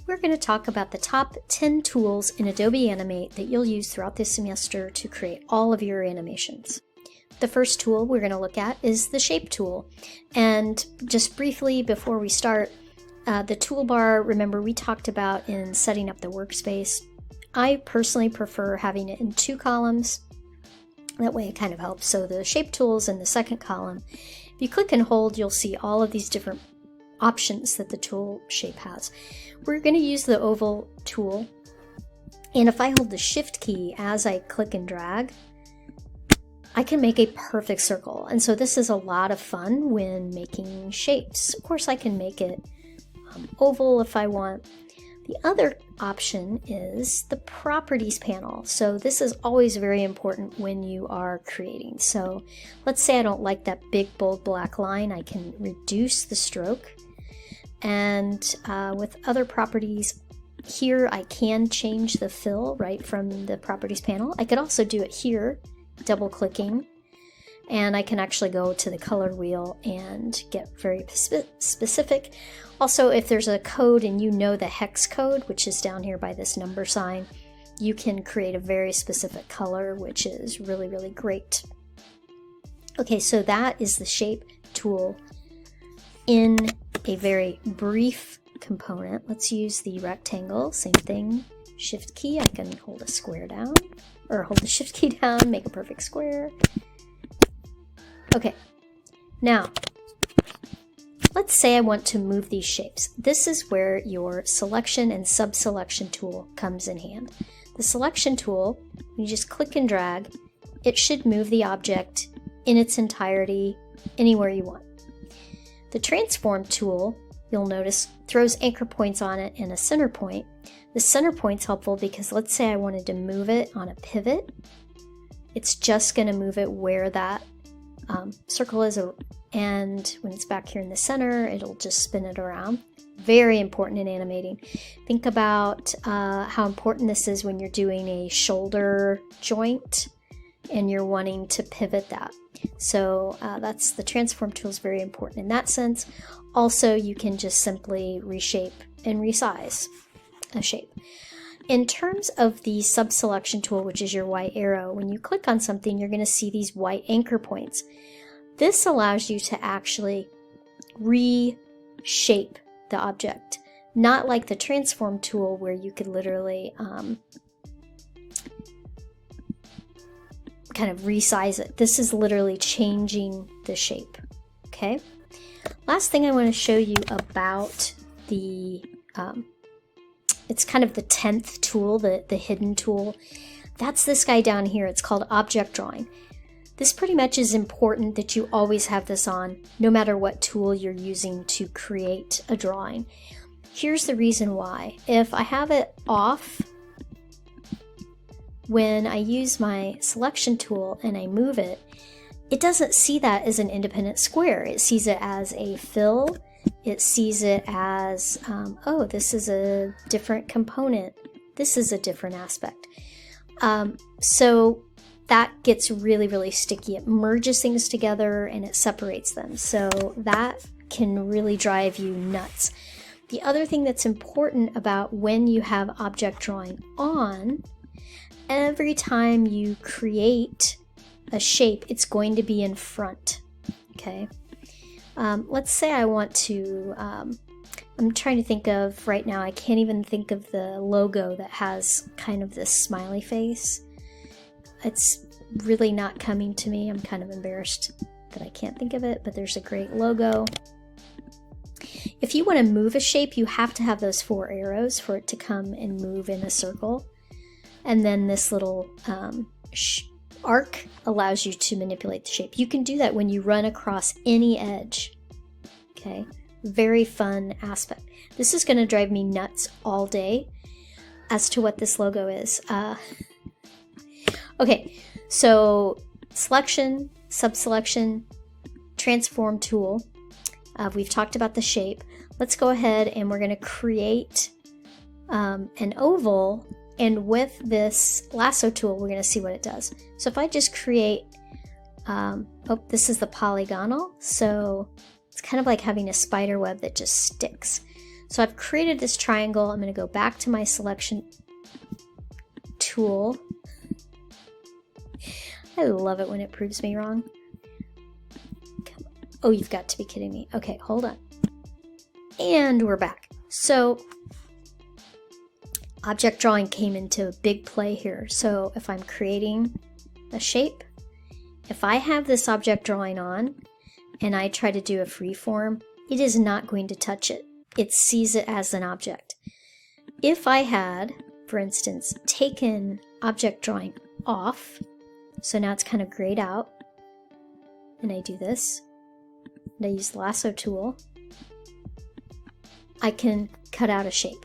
we're going to talk about the top 10 tools in Adobe Animate that you'll use throughout this semester to create all of your animations. The first tool we're going to look at is the Shape tool. And just briefly before we start, the toolbar, remember we talked about in setting up the workspace. I personally prefer having it in 2 columns. That way it kind of helps. So the Shape tool's in the second column. If you click and hold, you'll see all of these different options that the tool Shape has. We're going to use the oval tool, and if I hold the Shift key as I click and drag, I can make a perfect circle. And so this is a lot of fun when making shapes. Of course I can make it oval if I want. The other option is the Properties panel. So this is always very important when you are creating. So let's say I don't like that big bold black line. I can reduce the stroke. And with other properties here, I can change the fill right from the Properties panel. I could also do it here, double clicking, and I can actually go to the color wheel and get very specific. Also, if there's a code and you know the hex code, which is down here by this number sign, you can create a very specific color, which is really, really great. Okay, so that is the Shape tool in a very brief component. Let's use the rectangle, same thing, Shift key, I can hold a square down, or hold the Shift key down, make a perfect square. Okay, now, let's say I want to move these shapes. This is where your selection and sub-selection tool comes in hand. The selection tool, you just click and drag, it should move the object in its entirety anywhere you want. The transform tool, you'll notice, throws anchor points on it and a center point. The center point's helpful because let's say I wanted to move it on a pivot. It's just going to move it where that circle is, and when it's back here in the center, it'll just spin it around. Very important in animating. Think about how important this is when you're doing a shoulder joint and you're wanting to pivot that. So that's the transform tool is very important in that sense. Also, you can just simply reshape and resize a shape. In terms of the sub-selection tool, which is your white arrow, when you click on something, you're going to see these white anchor points. This allows you to actually reshape the object, not like the transform tool where you could literally kind of resize it. This is literally changing the shape. Okay. Last thing I want to show you about the it's kind of the 10th tool, the hidden tool. That's this guy down here. It's called Object Drawing. This pretty much is important that you always have this on, no matter what tool you're using to create a drawing. Here's the reason why. If I have it off, when I use my selection tool and I move it, it doesn't see that as an independent square. It sees it as a fill. It sees it as, oh, this is a different component. This is a different aspect. So that gets really, really sticky. It merges things together and it separates them. So that can really drive you nuts. The other thing that's important about when you have object drawing on, every time you create a shape, it's going to be in front. Okay. Let's say I want to, I'm trying to think of right now, I can't even think of the logo that has kind of this smiley face. It's really not coming to me. I'm kind of embarrassed that I can't think of it, but there's a great logo. If you want to move a shape, you have to have those 4 arrows for it to come and move in a circle. And then this little arc allows you to manipulate the shape. You can do that when you run across any edge. Okay, very fun aspect. This is going to drive me nuts all day as to what this logo is. Okay, so selection, sub-selection, transform tool. We've talked about the shape. Let's go ahead and we're going to create an oval, and with this lasso tool we're going to see what it does. So if I just create, this is the polygonal, so it's kind of like having a spider web that just sticks. So I've created this triangle. I'm going to go back to my selection tool. I love it when it proves me wrong. Oh, you've got to be kidding me. Okay, hold on. And we're back. So object drawing came into big play here. So if I'm creating a shape, if I have this object drawing on and I try to do a freeform, it is not going to touch it. It sees it as an object. If I had, for instance, taken object drawing off, so now it's kind of grayed out, and I do this, and I use the lasso tool, I can cut out a shape.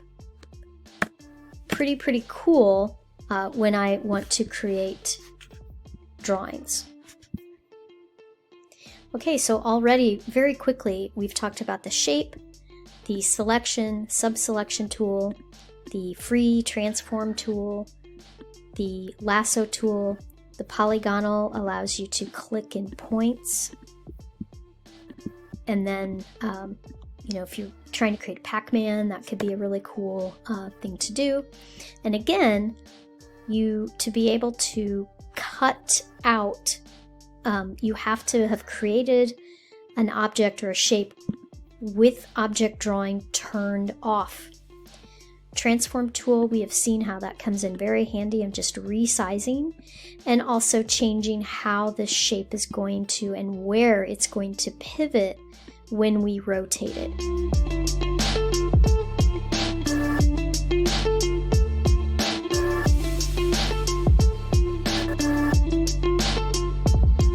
Pretty cool when I want to create drawings. Okay, so already, very quickly, we've talked about the shape, the selection, sub-selection tool, the free transform tool, the lasso tool. The polygonal allows you to click in points. And then, if you're trying to create Pac-Man, that could be a really cool thing to do. And again, to be able to cut out, you have to have created an object or a shape with object drawing turned off. Transform tool, we have seen how that comes in very handy of just resizing and also changing how the shape is going to and where it's going to pivot when we rotate it.